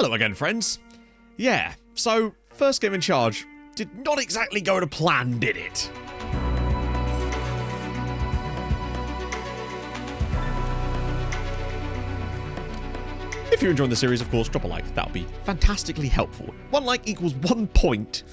Hello again, friends. Yeah, so first game in charge did not exactly go to plan, did it? If you're enjoying the series, of course, drop a like. That would be fantastically helpful. 1 like equals 1 point.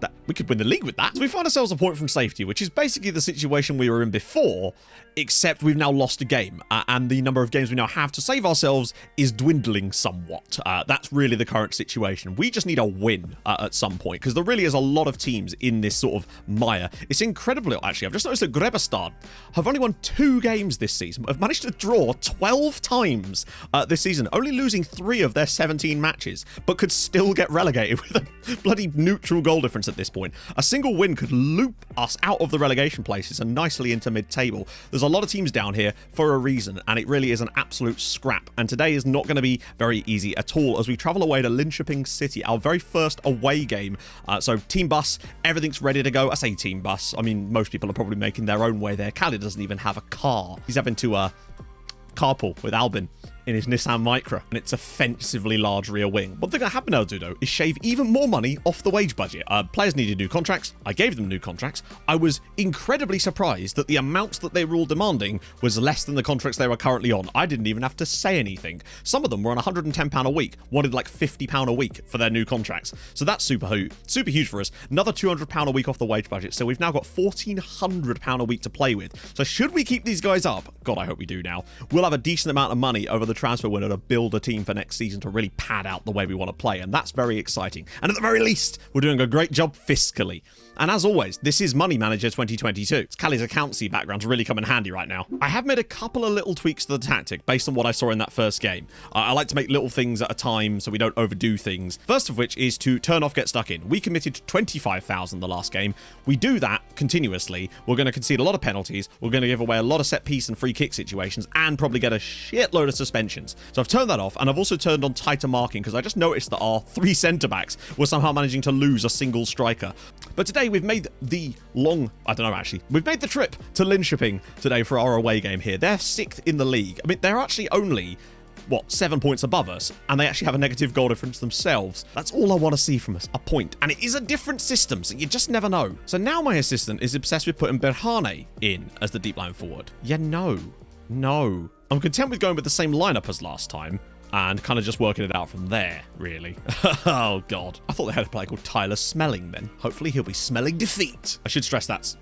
That we could win the league with that. So we find ourselves a point from safety, which is basically the situation we were in before, except we've now lost a game, and the number of games we now have to save ourselves is dwindling somewhat. That's really the current situation. We just need a win at some point, because there really is a lot of teams in this sort of mire. It's incredible, actually. I've just noticed that Grebestad have only won 2 games this season, but have managed to draw 12 times this season, only losing 3 of their 17 matches, but could still get relegated with a bloody neutral goal difference at this point. A single win could loop us out of the relegation places and nicely into mid-table. There's a lot of teams down here for a reason, and it really is an absolute scrap. And today is not going to be very easy at all as we travel away to Linköping City, our very first away game. So team bus, everything's ready to go. I say team bus, I mean most people are probably making their own way there. Callie doesn't even have a car. He's having to carpool with Albin in his Nissan Micra, and it's offensively large rear wing. One thing I have been able to do, though, is shave even more money off the wage budget. Players needed new contracts. I gave them new contracts. I was incredibly surprised that the amounts that they were all demanding was less than the contracts they were currently on. I didn't even have to say anything. Some of them were on £110 a week, wanted like £50 a week for their new contracts. So that's super huge for us. Another £200 a week off the wage budget. So we've now got £1,400 a week to play with. So should we keep these guys up? God, I hope we do now. We'll have a decent amount of money over the transfer window to build a team for next season to really pad out the way we want to play, and that's very exciting. And at the very least, we're doing a great job fiscally. And as always, this is Money Manager 2022. Callie's accountancy background's really come in handy right now. I have made a couple of little tweaks to the tactic based on what I saw in that first game. I like to make little things at a time so we don't overdo things. First of which is to turn off get stuck in. We committed to 25,000 the last game. We do that continuously. We're going to concede a lot of penalties. We're going to give away a lot of set piece and free kick situations and probably get a shitload of suspensions. So I've turned that off, and I've also turned on tighter marking because I just noticed that our 3 centre-backs were somehow managing to lose a single striker. But today we've made the we've made the trip to Linköping today for our away game here. They're 6th in the league. I mean, they're actually only 7 points above us, and they actually have a negative goal difference themselves. That's all I want to see from us, a point. And it is a different system, so you just never know. So now my assistant is obsessed with putting Berhane in as the deep line forward. Yeah, no. I'm content with going with the same lineup as last time and kind of just working it out from there, really. Oh, God. I thought they had a player called Tyler Smelling then. Hopefully he'll be smelling defeat. I should stress that's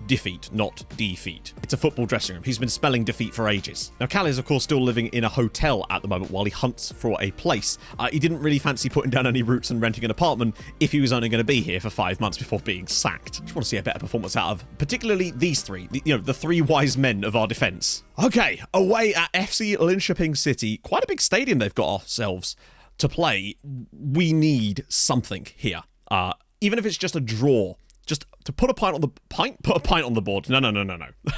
defeat, not defeat. It's a football dressing room. He's been spelling defeat for ages. Now, Callie is, of course, still living in a hotel at the moment while he hunts for a place. He didn't really fancy putting down any roots and renting an apartment if he was only going to be here for 5 months before being sacked. Just want to see a better performance out of particularly these 3, the 3 wise men of our defense. Okay, away at FC Linköping City. Quite a big stadium they've got ourselves to play. We need something here. Even if it's just a draw. Just to put a pint on the board. No.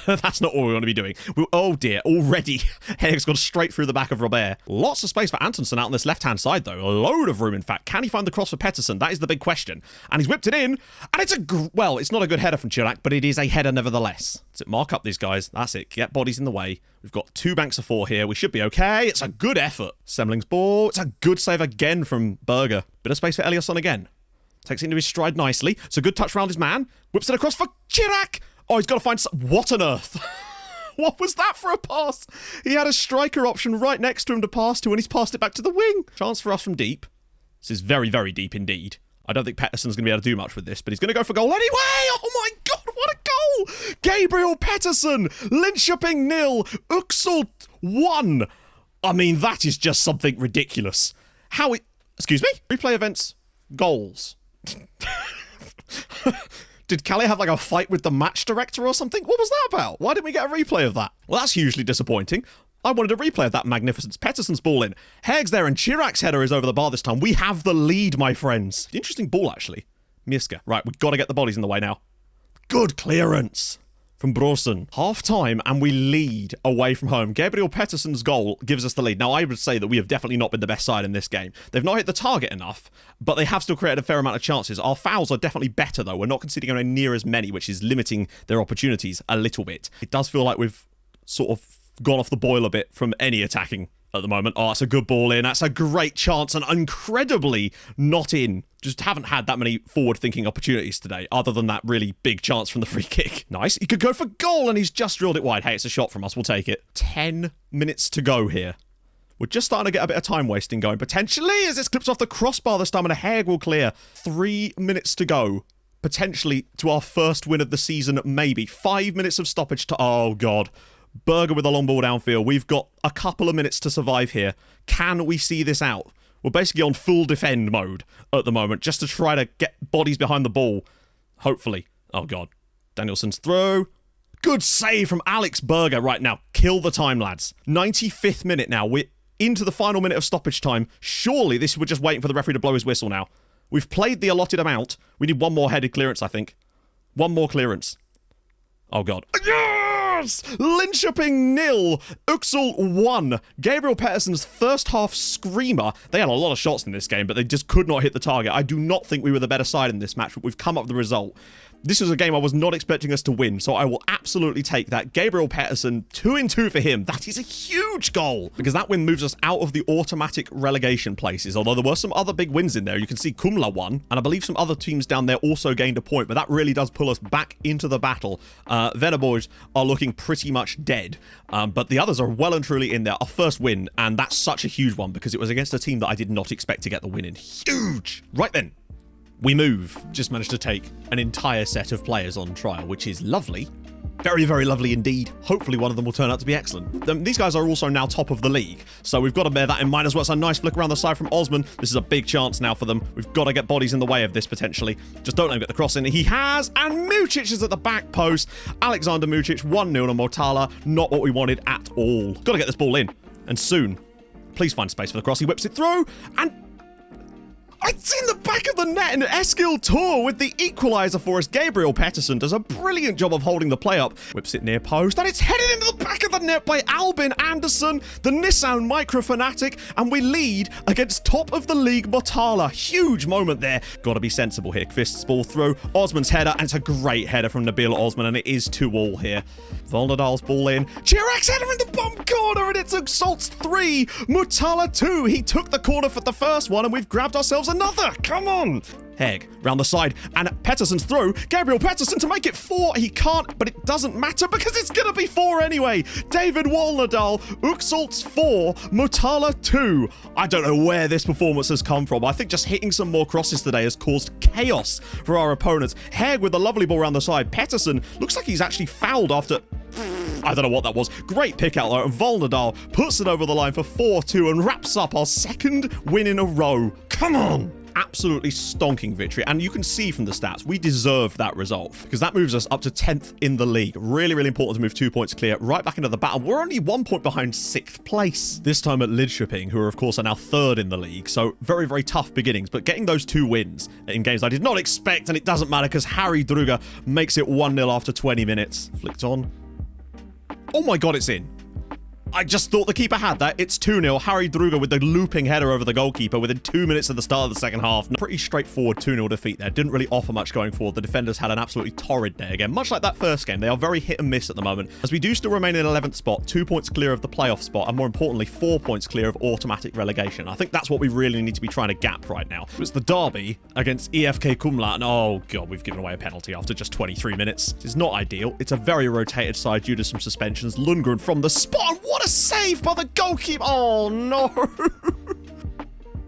That's not what we want to be doing. Oh dear, already Haig's gone straight through the back of Robert. Lots of space for Antonsson out on this left-hand side, though. A load of room, in fact. Can he find the cross for Pettersson? That is the big question. And he's whipped it in, and it's it's not a good header from Chirac, but it is a header nevertheless. So mark up these guys. That's it. Get bodies in the way. We've got 2 banks of 4 here. We should be okay. It's a good effort. Semling's ball. It's a good save again from Berger. Bit of space for Eliasson again. Takes it into his stride nicely. It's a good touch round his man. Whips it across for Chirac. Oh, he's got to find... What on earth? What was that for a pass? He had a striker option right next to him to pass to, and he's passed it back to the wing. Chance for us from deep. This is very, very deep indeed. I don't think Pettersson's going to be able to do much with this, but he's going to go for goal anyway. Oh my God, what a goal. Gabriel Pettersson. Linköping 0. Uxalt 1. I mean, that is just something ridiculous. Excuse me? Replay events. Goals. Did Callie have like a fight with the match director or something? What was that about? Why didn't we get a replay of that? Well, that's hugely disappointing. I wanted a replay of that magnificence. Pettersson's ball in. Haig's there and Chirac's header is over the bar this time. We have the lead, my friends. Interesting ball, actually. Miska. Right, we've got to get the bodies in the way now. Good clearance from Brorson. Half time and we lead away from home. Gabriel Pettersson's goal gives us the lead. Now, I would say that we have definitely not been the best side in this game. They've not hit the target enough, but they have still created a fair amount of chances. Our fouls are definitely better, though. We're not conceding anywhere near as many, which is limiting their opportunities a little bit. It does feel like we've sort of gone off the boil a bit from any attacking at the moment. Oh, that's a good ball in. That's a great chance and incredibly not in. Just haven't had that many forward-thinking opportunities today, other than that really big chance from the free kick. Nice. He could go for goal, and he's just drilled it wide. Hey, it's a shot from us. We'll take it. 10 minutes to go here. We're just starting to get a bit of time wasting going, potentially, as this clips off the crossbar this time, and a Haig will clear. 3 minutes to go. Potentially to our first win of the season, maybe. 5 minutes of stoppage to... Oh, God. Berger with a long ball downfield. We've got a couple of minutes to survive here. Can we see this out? We're basically on full defend mode at the moment, just to try to get bodies behind the ball. Hopefully. Oh, God. Danielson's throw. Good save from Alex Berger. Right now, kill the time, lads. 95th minute now. We're into the final minute of stoppage time. Surely this we're just waiting for the referee to blow his whistle now. We've played the allotted amount. We need one more headed clearance, I think. One more clearance. Oh, God. Yes! Linköping 0, Uxal 1. Gabriel Pettersson's first half screamer. They had a lot of shots in this game, but they just could not hit the target. I do not think we were the better side in this match, but we've come up with the result. This was a game I was not expecting us to win, so I will absolutely take that. Gabriel Pettersson, 2-2 for him. That is a huge goal, because that win moves us out of the automatic relegation places, although there were some other big wins in there. You can see Kumla won, and I believe some other teams down there also gained a point, but that really does pull us back into the battle. Venaborg are looking pretty much dead, but the others are well and truly in there. Our first win, and that's such a huge one, because it was against a team that I did not expect to get the win in. Huge! Right then. We move. Just managed to take an entire set of players on trial, which is lovely. Very, very lovely indeed. Hopefully one of them will turn out to be excellent. These guys are also now top of the league, so we've got to bear that in mind as well. It's a nice flick around the side from Osman. This is a big chance now for them. We've got to get bodies in the way of this, potentially. Just don't let him get the cross in. He has, and Mucic is at the back post. Alexander Mucic, 1-0 to Motala. Not what we wanted at all. Got to get this ball in, and soon. Please find space for the cross. He whips it through, and... it's in the back of the net, and Eskil Tor with the equaliser for us. Gabriel Pettersson does a brilliant job of holding the play up. Whips it near post, and it's headed into the back of the net by Albin Andersson, the Nissan Micro Fanatic, and we lead against top of the league Motala. Huge moment there. Got to be sensible here. Kvist's ball through. Osman's header, and it's a great header from Nabil Osman, and it is 2-2 here. Volnadal's ball in. Chirac's header in the bum corner, and it's Salt's 3, Motala 2. He took the corner for the first one, and we've grabbed ourselves another. Come on. Haig round the side, and Pettersson's through. Gabriel Pettersson to make it 4. He can't, but it doesn't matter because it's going to be 4 anyway. David Wolnadal, Uxalt's 4, Motala 2. I don't know where this performance has come from. I think just hitting some more crosses today has caused chaos for our opponents. Haig with a lovely ball around the side. Pettersson looks like he's actually fouled after... I don't know what that was. Great pick out there, and Volnadal puts it over the line for 4-2 and wraps up our second win in a row. Come on! Absolutely stonking victory, and you can see from the stats we deserve that result because that moves us up to 10th in the league. Really, really important to move 2 points clear right back into the battle. We're only 1 point behind 6th place. This time at Lidköping, who are of course are now 3rd in the league, so very, very tough beginnings, but getting those 2 wins in games I did not expect, and it doesn't matter because Harry Druga makes it 1-0 after 20 minutes. Flicked on. Oh my God, it's in. I just thought the keeper had that. It's 2-0. Harry Druga with the looping header over the goalkeeper within 2 minutes of the start of the second half. Pretty straightforward 2-0 defeat there. Didn't really offer much going forward. The defenders had an absolutely torrid day again. Much like that first game, they are very hit and miss at the moment. As we do still remain in 11th spot, 2 points clear of the playoff spot, and more importantly, 4 points clear of automatic relegation. I think that's what we really need to be trying to gap right now. It's the derby against EFK Kumla, and oh God, we've given away a penalty after just 23 minutes. It's not ideal. It's a very rotated side due to some suspensions. Lundgren from the spot. What a save by the goalkeeper. Oh no.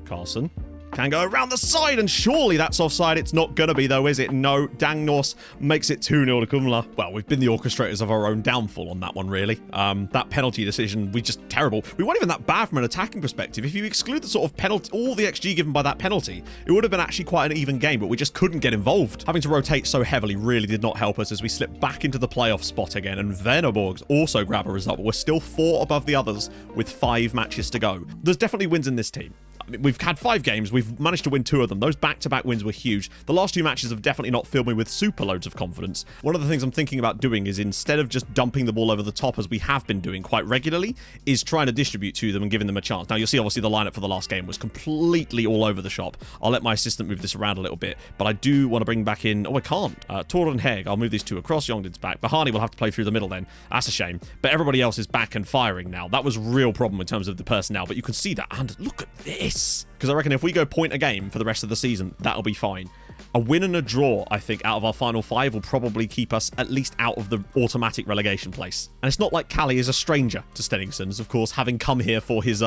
Carlson can go around the side, and surely that's offside. It's not gonna be though, is it? No. Dangnors makes it 2-0 to Kumla. Well, we've been the orchestrators of our own downfall on that one, really. That penalty decision, we just terrible. We weren't even that bad from an attacking perspective. If you exclude the sort of penalty, all the XG given by that penalty, it would have been actually quite an even game, but we just couldn't get involved. Having to rotate so heavily really did not help us as we slipped back into the playoff spot again, and Venaborgs also grab a result, but we're still 4 above the others with 5 matches to go. There's definitely wins in this team. I mean, we've had 5 games. We've managed to win 2 of them. Those back-to-back wins were huge. The last 2 matches have definitely not filled me with super loads of confidence. One of the things I'm thinking about doing is, instead of just dumping the ball over the top as we have been doing quite regularly, is trying to distribute to them and giving them a chance. Now, you'll see, obviously, the lineup for the last game was completely all over the shop. I'll let my assistant move this around a little bit, but I do want to bring back in... Oh, I can't. Tor and Heg, I'll move these 2 across. Youngdin's back. Bahani will have to play through the middle then. That's a shame. But everybody else is back and firing now. That was a real problem in terms of the personnel, but you can see that. And look at this. Because I reckon if we go point a game for the rest of the season, that'll be fine. A win and a draw, I think, out of our final 5 will probably keep us at least out of the automatic relegation place. And it's not like Callie is a stranger to Stenningson's, of course, having come here for his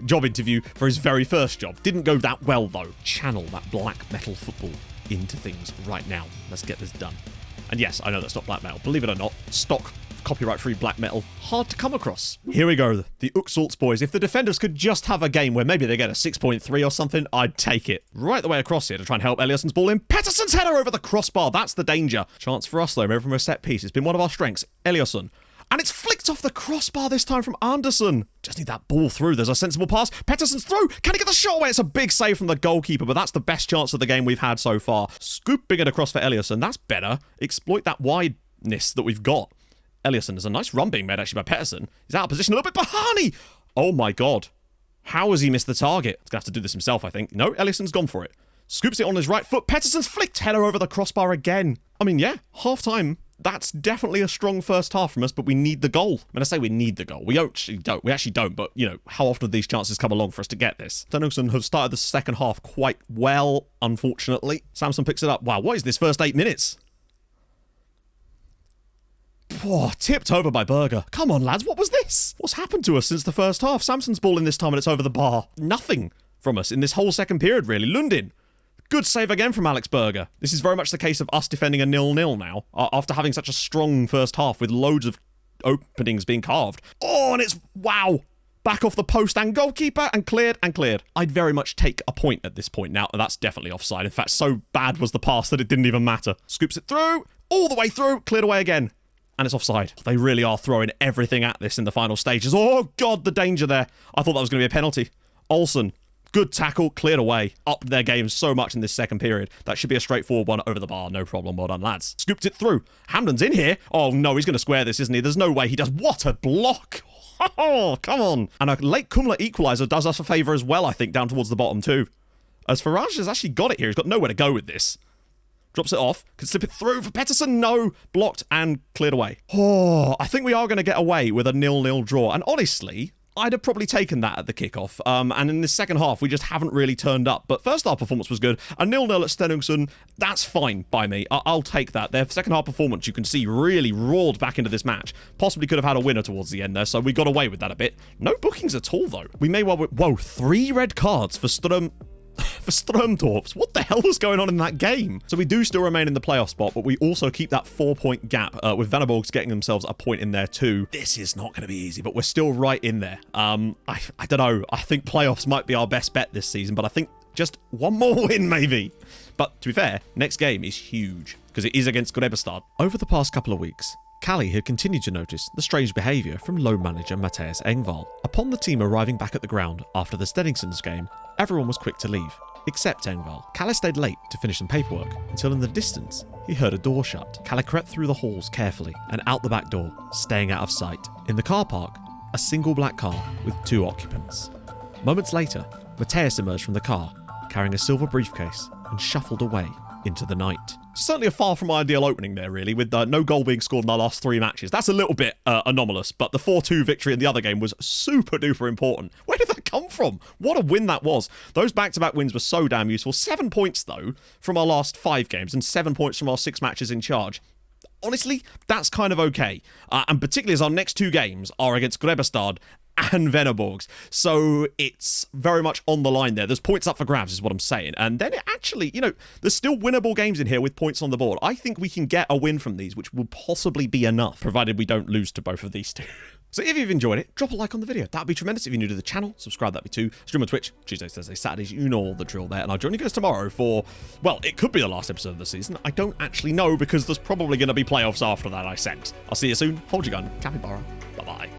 job interview for his very first job. Didn't go that well, though. Channel that black metal football into things right now. Let's get this done. And yes, I know that's not black metal. Believe it or not, stock copyright-free black metal, hard to come across. Here we go, the Uxalts boys. If the defenders could just have a game where maybe they get a 6.3 or something, I'd take it. Right the way across here to try and help Eliasson's ball in. Pettersson's header over the crossbar. That's the danger. Chance for us, though, maybe from a set piece. It's been one of our strengths. Eliasson. And it's flicked off the crossbar this time from Anderson. Just need that ball through. There's a sensible pass. Pettersson's through. Can he get the shot away? It's a big save from the goalkeeper, but that's the best chance of the game we've had so far. Scooping it across for Eliasson. That's better. Exploit that wideness that we've got. Eliasson, there's a nice run being made actually by Pettersson. He's out of position a little bit. Bahani! Oh my god. How has he missed the target? He's going to have to do this himself, I think. No, Eliasson's gone for it. Scoops it on his right foot. Pettersson's flicked header over the crossbar again. I mean, yeah, half-time. That's definitely a strong first half from us, but we need the goal. When I say we need the goal, we actually don't, but, you know, how often do these chances come along for us to get this? Stenungsson have started the second half quite well, unfortunately. Samson picks it up. Wow, what is this first 8 minutes? Oh, tipped over by Berger. Come on, lads, what was this? What's happened to us since the first half? Samson's ball in this time and it's over the bar. Nothing from us in this whole second period, really. Lundin. Good save again from Alex Berger. This is very much the case of us defending a 0-0 now, after having such a strong first half with loads of openings being carved. Oh, and it's, wow, back off the post and goalkeeper and cleared and cleared. I'd very much take a point at this point now. That's definitely offside. In fact, so bad was the pass that it didn't even matter. Scoops it through, all the way through, cleared away again. And it's offside. They really are throwing everything at this in the final stages. Oh, God, the danger there. I thought that was going to be a penalty. Olsen, good tackle, cleared away. Upped their game so much in this second period. That should be a straightforward one over the bar. No problem. Well done, lads. Scooped it through. Hamden's in here. Oh, no, he's going to square this, isn't he? There's no way he does. What a block. Oh, come on. And a late Kumla equaliser does us a favour as well, I think, down towards the bottom too. As Farage has actually got it here. He's got nowhere to go with this. Drops it off. Can slip it through for Pettersson. No. Blocked and cleared away. Oh, I think we are going to get away with a 0-0 draw. And honestly, I'd have probably taken that at the kickoff. And in the second half, we just haven't really turned up. But first half performance was good. A 0-0 at Stenungsson, that's fine by me. I'll take that. Their second half performance, you can see, really roared back into this match. Possibly could have had a winner towards the end there, so we got away with that a bit. No bookings at all, though. We may well... Whoa, 3 red cards for Strömtorps. What the hell was going on in that game? So we do still remain in the playoff spot, but we also keep that 4-point gap with Vanderborgs getting themselves a point in there too. This is not going to be easy, but we're still right in there. I don't know. I think playoffs might be our best bet this season, but I think just one more win maybe. But to be fair, next game is huge because it is against Grebbestad. Over the past couple of weeks, Callie had continued to notice the strange behaviour from loan manager Matthias Engvall. Upon the team arriving back at the ground after the Stenningson's game, everyone was quick to leave, except Engvall. Callie stayed late to finish some paperwork until in the distance, he heard a door shut. Callie crept through the halls carefully and out the back door, staying out of sight. In the car park, a single black car with 2 occupants. Moments later, Matthias emerged from the car, carrying a silver briefcase and shuffled away into the night. Certainly a far from ideal opening there, really, with no goal being scored in our last 3 matches. That's a little bit anomalous, but the 4-2 victory in the other game was super duper important. Where did that come from? What a win that was. Those back-to-back wins were so damn useful. 7 points, though, from our last 5 games, and 7 points from our 6 matches in charge. Honestly, that's kind of okay. And particularly as our next 2 games are against Grebbestad and Veneborgs. So it's very much on the line there. There's points up for grabs is what I'm saying. And then it actually, you know, there's still winnable games in here with points on the board. I think we can get a win from these, which will possibly be enough, provided we don't lose to both of these 2. So if you've enjoyed it, drop a like on the video. That'd be tremendous. If you're new to the channel, subscribe, that'd be too. Stream on Twitch, Tuesdays, Thursdays, Saturdays. You know all the drill there. And I'll join you guys tomorrow for, well, it could be the last episode of the season. I don't actually know because there's probably going to be playoffs after that, I sense. I'll see you soon. Hold your gun. Capybara. Bye-bye.